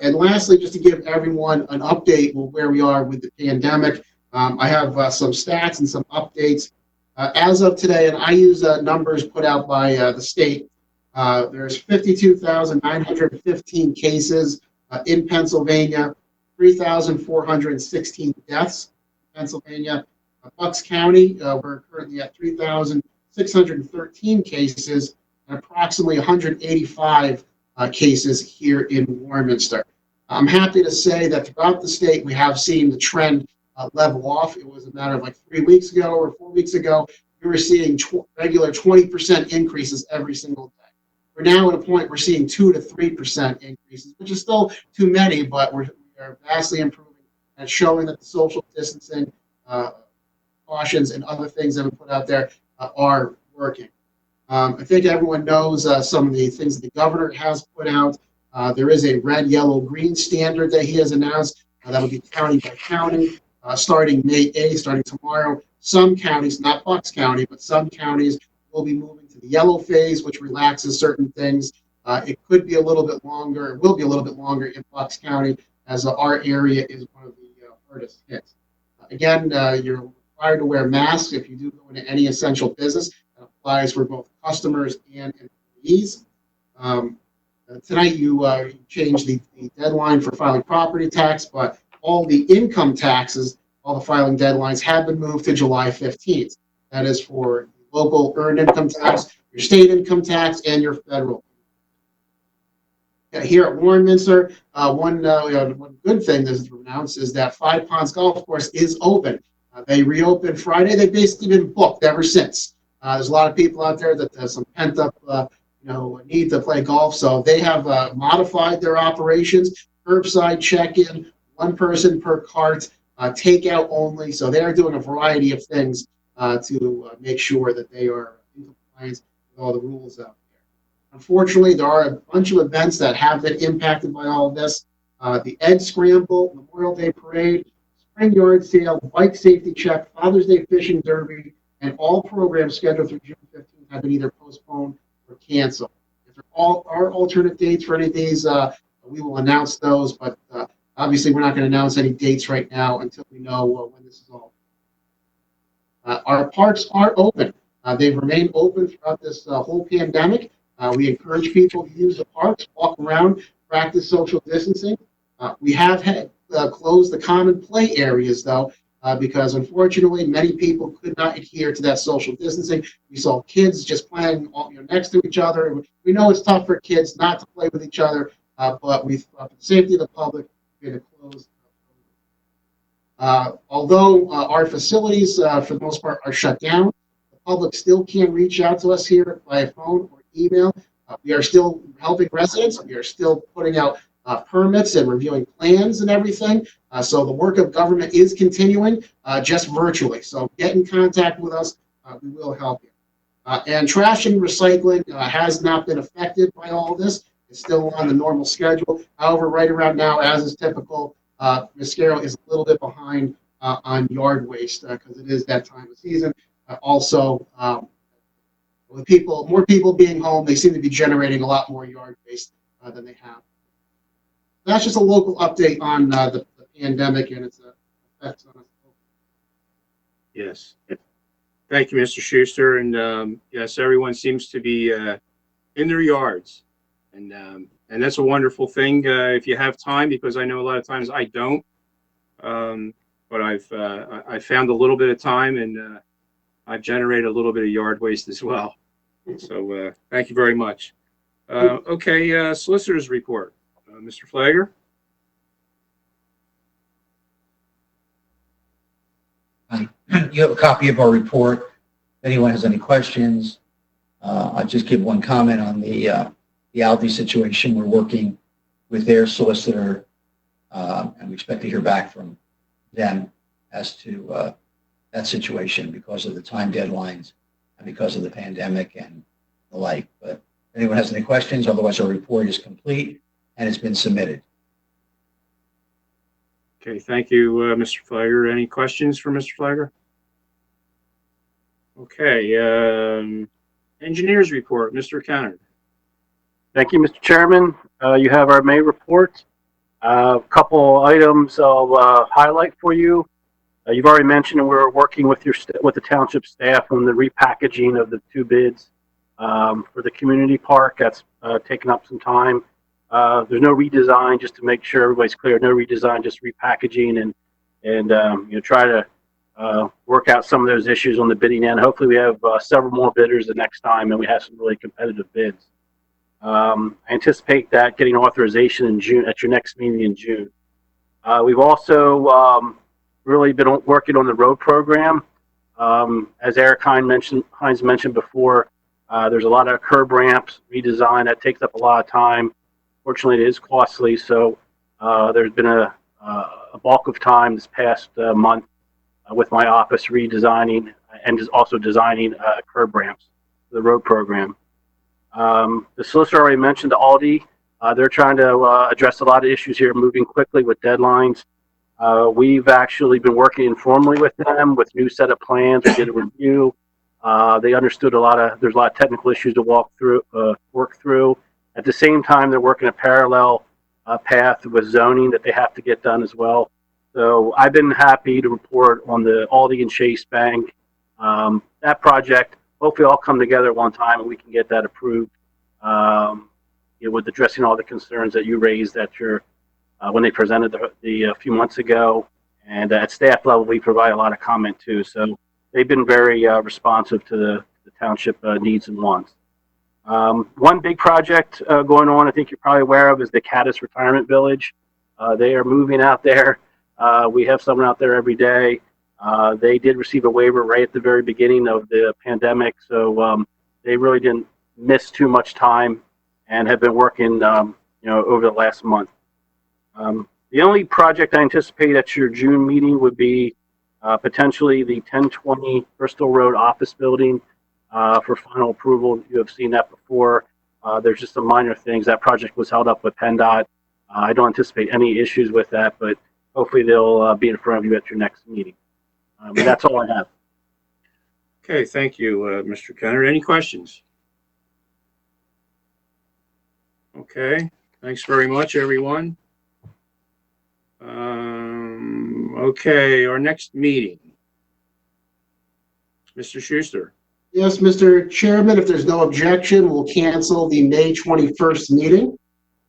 And lastly, just to give everyone an update on where we are with the pandemic, I have some stats and some updates. As of today, and I use numbers put out by the state, there's 52,915 cases in Pennsylvania, 3,416 deaths in Pennsylvania. Bucks County, we're currently at 3,613 cases and approximately 185 cases here in Warminster. I'm happy to say that throughout the state, we have seen the trend level off. It was a matter of like 3 weeks ago or 4 weeks ago, we were seeing regular 20% increases every single day. We're now at a point we're seeing 2 to 3% increases, which is still too many, but we are vastly improving and showing that the social distancing cautions and other things that we put out there are working. I think everyone knows some of the things the governor has put out. There is a red, yellow, green standard that he has announced that will be county by county starting May 8th, starting tomorrow. Some counties, not Bucks County, but some counties will be moving to the yellow phase, which relaxes certain things. It could be a little bit longer. It will be a little bit longer in Bucks County as our area is one of the hardest hit. Again, you're required to wear masks if you do go into any essential business. That applies for both customers and employees. Tonight, you changed the deadline for filing property tax, but all the income taxes, all the filing deadlines have been moved to July 15th. That is for local earned income tax, your state income tax, and your federal. Here at Warminster, one good thing that is announced is that Five Ponds Golf Course is open. They reopened Friday. They've basically been booked ever since. There's a lot of people out there that have some pent up need to play golf. So they have modified their operations, curbside check-in, one person per cart, takeout only. So they are doing a variety of things to make sure that they are in compliance with all the rules out there. Unfortunately, there are a bunch of events that have been impacted by all of this. The Ed Scramble, Memorial Day Parade, Spring Yard Sale, Bike Safety Check, Father's Day Fishing Derby, and all programs scheduled through June 15th have been either postponed or canceled. If there are alternate dates for any of these, we will announce those, but obviously we're not going to announce any dates right now until we know when this is all. Our parks are open. They've remained open throughout this whole pandemic. We encourage people to use the parks, walk around, practice social distancing. We have had closed the common play areas, though, because unfortunately many people could not adhere to that social distancing. We saw kids just playing next to each other. We know it's tough for kids not to play with each other, but for the safety of the public, we're going to close. Although our facilities, for the most part, are shut down, the public still can reach out to us here by phone or email. We are still helping residents. We are still putting out permits and reviewing plans and everything. So the work of government is continuing, just virtually. So get in contact with us. We will help you. And trash and recycling has not been affected by all of this. It's still on the normal schedule. However, right around now, as is typical, Mascaro is a little bit behind on yard waste because it is that time of season. Also, with more people being home, they seem to be generating a lot more yard waste than they have. That's just a local update on the pandemic and its effects on us. Yes. Thank you, Mr. Schuster. And yes, everyone seems to be in their yards. And that's a wonderful thing if you have time, because I know a lot of times I don't. But I've found a little bit of time, and I've generated a little bit of yard waste as well. So thank you very much. Okay, solicitor's report. Mr. Flagger. You have a copy of our report. If anyone has any questions, I'll just give one comment on the Aldi situation. We're working with their solicitor, and we expect to hear back from them as to that situation because of the time deadlines and because of the pandemic and the like. But if anyone has any questions, otherwise our report is complete and it's been submitted. Okay, thank you, Mr. Flagger. Any questions for Mr. Flagger? Okay, engineers report, Mr. Kennard. Thank you, Mr. Chairman. You have our May report. A couple items I'll highlight for you. You've already mentioned we're working with with the township staff on the repackaging of the 2 bids for the community park. That's taken up some time. There's no redesign, just to make sure everybody's clear. No redesign, just repackaging and try to work out some of those issues on the bidding end. Hopefully, we have several more bidders the next time, and we have some really competitive bids. I anticipate that getting authorization in June at your next meeting in June. We've also really been working on the road program. As Eric Hines mentioned before, there's a lot of curb ramps redesign that takes up a lot of time. Fortunately, it is costly, so there's been a bulk of time this past month with my office redesigning and also designing curb ramps for the road program. The solicitor already mentioned the Aldi. They're trying to address a lot of issues here, moving quickly with deadlines. We've actually been working informally with them with new set of plans. We did a review. They understood there's a lot of technical issues to work through. At the same time, they're working a parallel path with zoning that they have to get done as well. So I've been happy to report on the Aldi and Chase Bank. That project, hopefully all come together at one time and we can get that approved. With addressing all the concerns that you raised when they presented a few months ago. And at staff level, we provide a lot of comment too. So they've been very responsive to the township needs and wants. One big project going on, I think you're probably aware of, is the Caddis Retirement Village. They are moving out there. We have someone out there every day. They did receive a waiver right at the very beginning of the pandemic, so they really didn't miss too much time and have been working, over the last month. The only project I anticipate at your June meeting would be potentially the 1020 Bristol Road office building for final approval. You have seen that before. There's just some minor things. That project was held up with PennDOT. I don't anticipate any issues with that, but hopefully they'll be in front of you at your next meeting. That's all I have. Okay, thank you, Mr. Kenner. Any questions? Okay, thanks very much, everyone. Okay, our next meeting. Mr. Schuster. Yes, Mr. Chairman, if there's no objection, we'll cancel the May 21st meeting.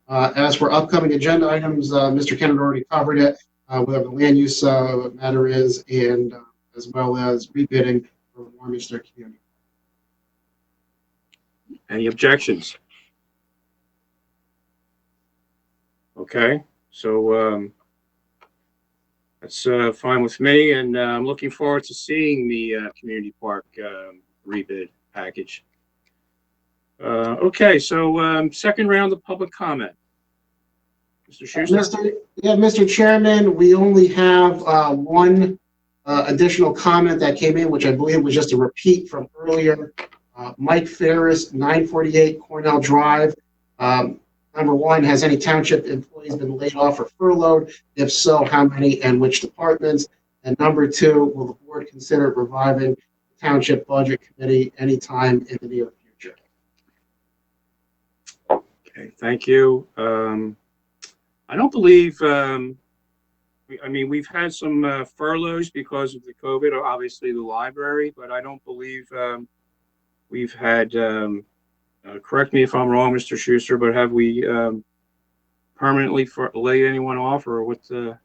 As for upcoming agenda items, Mr. Kennedy already covered it, whatever the land use matter is, and as well as rebidding for Warminster community. Any objections? Okay, so that's fine with me, and I'm looking forward to seeing the community park rebid package. Okay, so second round of public comment. Mr. Schuster? Mr. Chairman, we only have one additional comment that came in, which I believe was just a repeat from earlier. Mike Ferris, 948 Cornell Drive. Number one, has any township employees been laid off or furloughed? If so, how many and which departments? And number two, will the board consider reviving the township budget committee anytime in the near future? Okay, thank you. I don't believe, we've had some furloughs because of the COVID, obviously the library, but I don't believe we've had, correct me if I'm wrong, Mr. Schuster, but have we permanently laid anyone off, or what's the?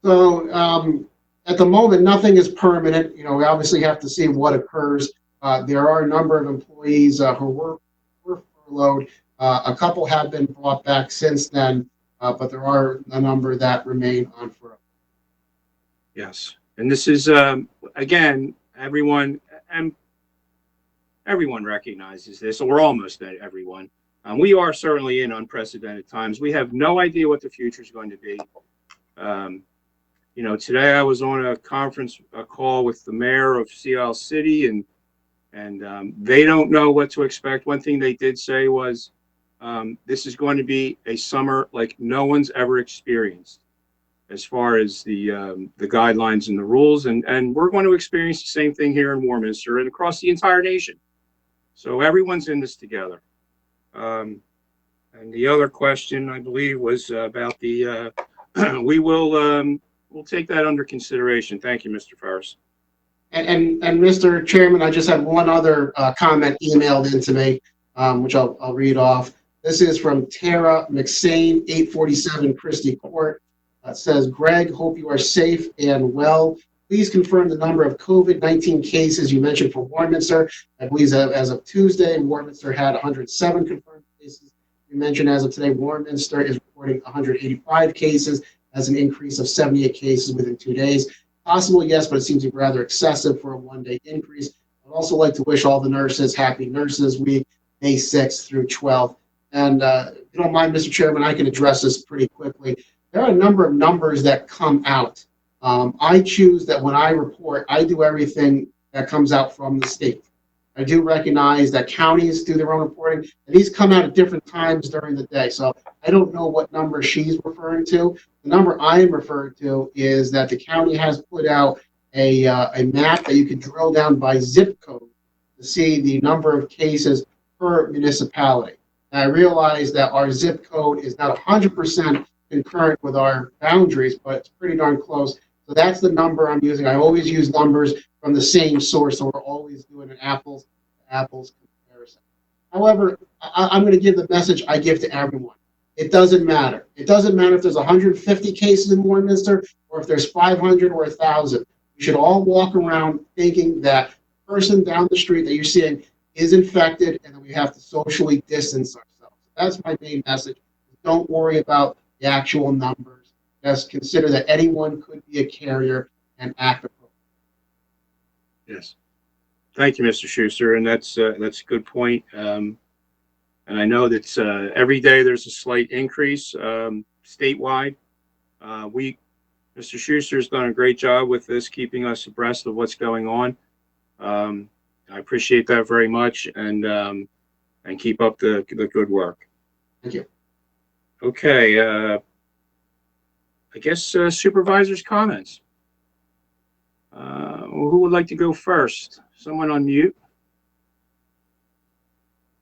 So at the moment, nothing is permanent. We obviously have to see what occurs. There are a number of employees who were furloughed. A couple have been brought back since then, but there are a number that remain on furlough. Yes, and this is again, everyone recognizes this, or almost everyone. We are certainly in unprecedented times. We have no idea what the future is going to be. Today I was on a call with the mayor of Sea Isle City, and they don't know what to expect. One thing they did say was, this is going to be a summer like no one's ever experienced, as far as the guidelines and the rules, and we're going to experience the same thing here in Warminster and across the entire nation. So everyone's in this together. And the other question, I believe, was about the, we will we'll take that under consideration. Thank you, Mr. Ferris. And Mr. Chairman, I just have one other comment emailed into me, which I'll read off. This is from Tara McSain, 847 Christie Court. It says, Greg, hope you are safe and well. Please confirm the number of COVID-19 cases you mentioned for Warminster. I believe as of Tuesday, Warminster had 107 confirmed cases. You mentioned as of today, Warminster is reporting 185 cases, as an increase of 78 cases within 2 days. Possible, yes, but it seems to be rather excessive for a one-day increase. I'd also like to wish all the nurses happy Nurses Week, May 6th through 12th. And if you don't mind, Mr. Chairman, I can address this pretty quickly. There are a number of numbers that come out. I choose that when I report, I do everything that comes out from the state. I do recognize that counties do their own reporting, and these come out at different times during the day. So I don't know what number she's referring to. The number I am referring to is that the county has put out a map that you can drill down by zip code to see the number of cases per municipality. And I realize that our zip code is not 100% concurrent with our boundaries, but it's pretty darn close. So that's the number I'm using. I always use numbers from the same source, so we're always doing an apples to apples comparison. However, I'm going to give the message I give to everyone. It doesn't matter. It doesn't matter if there's 150 cases in Warminster or if there's 500 or 1,000. You should all walk around thinking that person down the street that you're seeing is infected and that we have to socially distance ourselves. That's my main message. Don't worry about the actual numbers. Just consider that anyone could be a carrier and act appropriately. Yes. Thank you, Mr. Schuster, and that's a good point. And I know that every day there's a slight increase statewide. Mr. Schuster's done a great job with this, keeping us abreast of what's going on. I appreciate that very much, and keep up the good work. Thank you. Okay. I guess supervisors' comments. Who would like to go first? Someone on mute?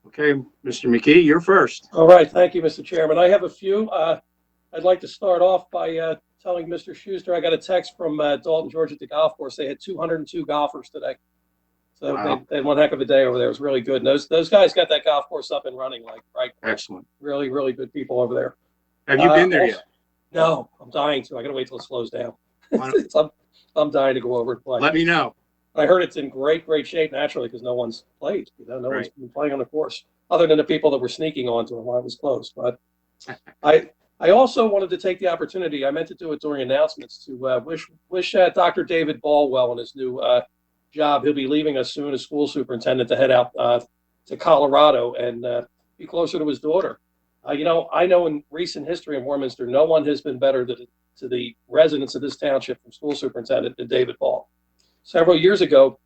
Okay, Mr. McKee, you're first. All right, thank you, Mr. Chairman. I have a few. I'd like to start off by telling Mr. Schuster I got a text from Dalton, Georgia at the golf course. They had 202 golfers today. So Wow. they had one heck of a day over there. It was really good. And those guys got that golf course up and running, like, right? Excellent. Really, really good people over there. Have you been there also- yet? No, I'm dying to. I got to wait till it slows down. Why I'm dying to go over and play. Let me know. I heard it's in great shape naturally because no one's played. No one's Right. been playing on the course other than the people that were sneaking onto it while it was closed. But I also wanted to take the opportunity. I meant to do it during announcements to wish Dr. David Ball well in his new job. He'll be leaving us soon as school superintendent to head out to Colorado and be closer to his daughter. I know in recent history in Warminster, no one has been better to the residents of this township from school superintendent than David Ball. Several years ago,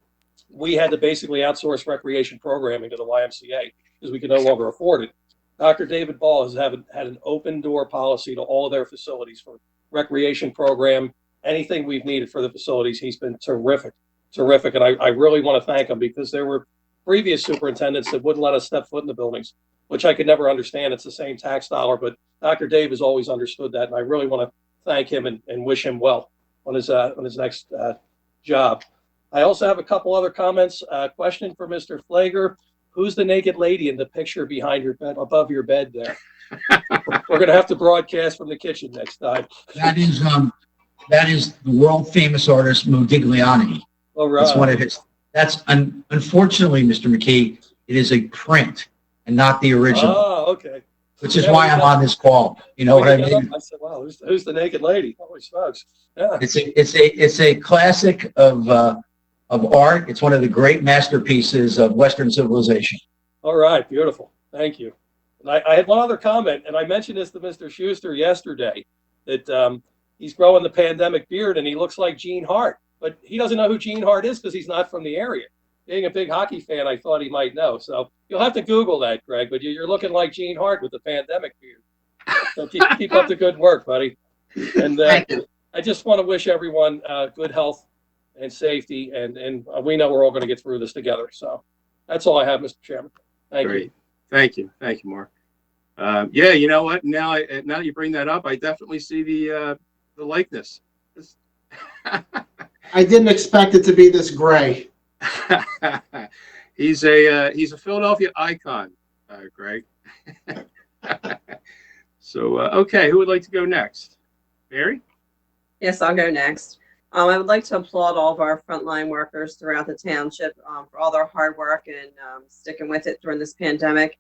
we had to basically outsource recreation programming to the YMCA because we could no longer afford it. Dr. David Ball has had an open door policy to all of their facilities for recreation program, anything we've needed for the facilities. He's been terrific. And I really want to thank him because there were previous superintendents that wouldn't let us step foot in the buildings, which I could never understand. It's the same tax dollar, but Dr. Dave has always understood that. And I really want to thank him and wish him well on his next job. I also have a couple other comments. Question for Mr. Flager. Who's the naked lady in the picture behind your bed, above your bed there? We're going to have to broadcast from the kitchen next time. That is the world famous artist Modigliani. All right. That's one of his. That's unfortunately, Mr. McKee, it is a print and not the original, Oh, okay. which is why I'm on this call. You know what I mean? I said, wow, who's the naked lady? Holy smokes. Yeah. It's a classic of art. It's one of the great masterpieces of Western civilization. All right. Beautiful. Thank you. And I had one other comment, and I mentioned this to Mr. Schuster yesterday, that he's growing the pandemic beard and he looks like Gene Hart, but he doesn't know who Gene Hart is because he's not from the area. Being a big hockey fan, I thought he might know. So you'll have to Google that, Greg, but you're looking like Gene Hart with the pandemic beard. So keep up the good work, buddy. And I just want to wish everyone good health and safety, and we know we're all going to get through this together. So that's all I have, Mr. Chairman. Thank Great. you. Thank you, Mark. Yeah, you know what? Now that you bring that up, I definitely see the likeness. I didn't expect it to be this gray. He's a Philadelphia icon, Greg. So, okay, who would like to go next? Mary? Yes, I'll go next. I would like to applaud all of our frontline workers throughout the township for all their hard work and sticking with it during this pandemic.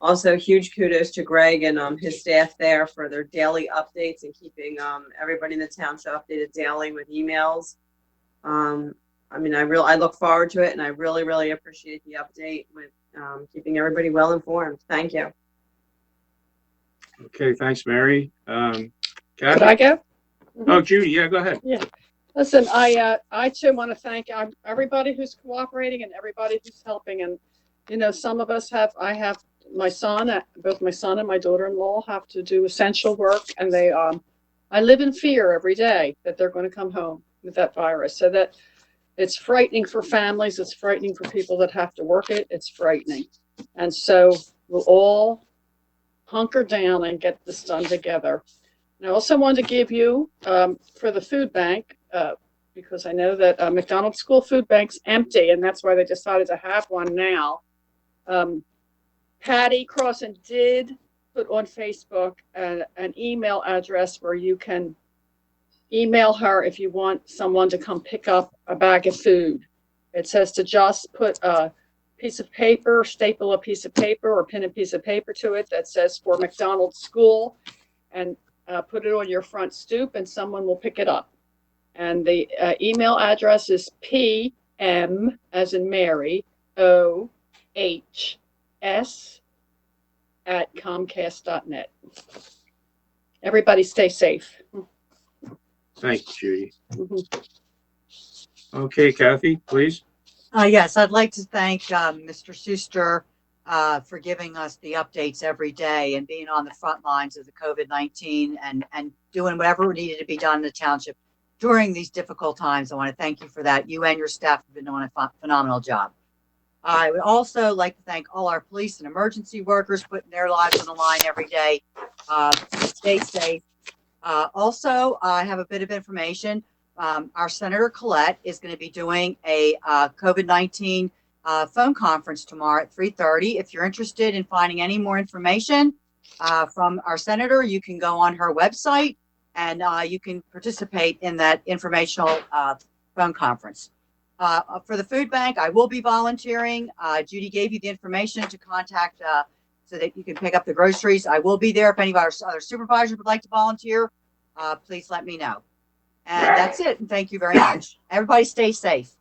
Also, huge kudos to Greg and his staff there for their daily updates and keeping everybody in the township updated daily with emails. I mean, I look forward to it, and I really, really appreciate the update with keeping everybody well informed. Thank you. Okay, thanks, Mary. Could Kathy? I go? Oh, Judy, yeah, go ahead. Yeah. Listen, I too want to thank everybody who's cooperating and everybody who's helping. And, you know, some of us I have my son, both my son and my daughter-in-law have to do essential work. And I live in fear every day that they're going to come home with that virus. So that it's frightening for families. It's frightening for people that have to work it. It's frightening. And so we'll all hunker down and get this done together. And I also wanted to give you, for the food bank, because I know that McDonald's School Food Bank's empty, and that's why they decided to have one now. Patty Crossan did put on Facebook an email address where you can email her if you want someone to come pick up a bag of food. It says to just put a piece of paper, staple a piece of paper or pin a piece of paper to it that says for McDonald's School, and put it on your front stoop and someone will pick it up. And the email address is PM, as in Mary, OHS@comcast.net. Everybody stay safe. Thank you, Judy. Mhm. Okay, Kathy, please. Yes, I'd like to thank Mr. Schuster for giving us the updates every day and being on the front lines of the COVID-19 and doing whatever needed to be done in the township during these difficult times. I want to thank you for that. You and your staff have been doing a phenomenal job. I would also like to thank all our police and emergency workers putting their lives on the line every day. Stay safe. Also, I have a bit of information. Our Senator Collette is going to be doing a COVID-19 phone conference tomorrow at 3:30. If you're interested in finding any more information from our senator, you can go on her website and you can participate in that informational phone conference. For the food bank, I will be volunteering. Judy gave you the information to contact so that you can pick up the groceries. I will be there. If any of our other supervisors would like to volunteer, please let me know. And that's it. And thank you very much. Everybody stay safe.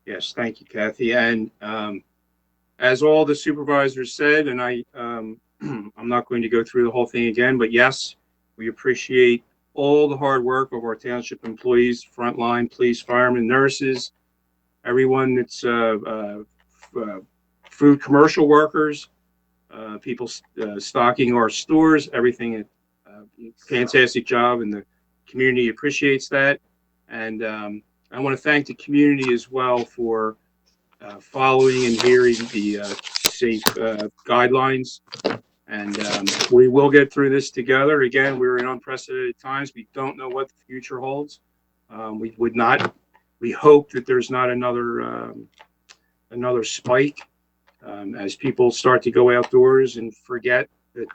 Yes, thank you, Kathy. And as all the supervisors said, and I'm not going to go through the whole thing again, but yes, we appreciate all the hard work of our township employees, frontline police, firemen, nurses, everyone that's food commercial workers, people stocking our stores, everything. Fantastic job, and the community appreciates that. And I want to thank the community as well for following and hearing the safe guidelines. And we will get through this together. Again, we're in unprecedented times. We don't know what the future holds. We hope that there's not another spike as people start to go outdoors and forget that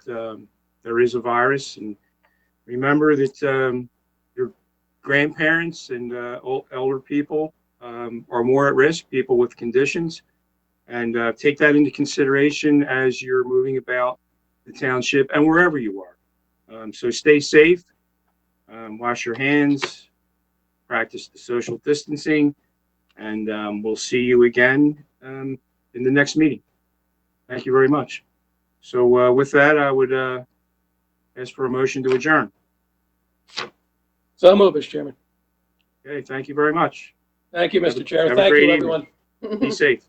there is a virus. And remember that your grandparents and elder people are more at risk, people with conditions, and take that into consideration as you're moving about the township and wherever you are. So stay safe, wash your hands, practice the social distancing, and we'll see you again in the next meeting. Thank you very much. So with that, I would ask for a motion to adjourn. So move, Mr. Chairman. Okay, thank you very much. Thank you, Mr. Chairman. Have a Thank great you, evening. everyone. Be safe.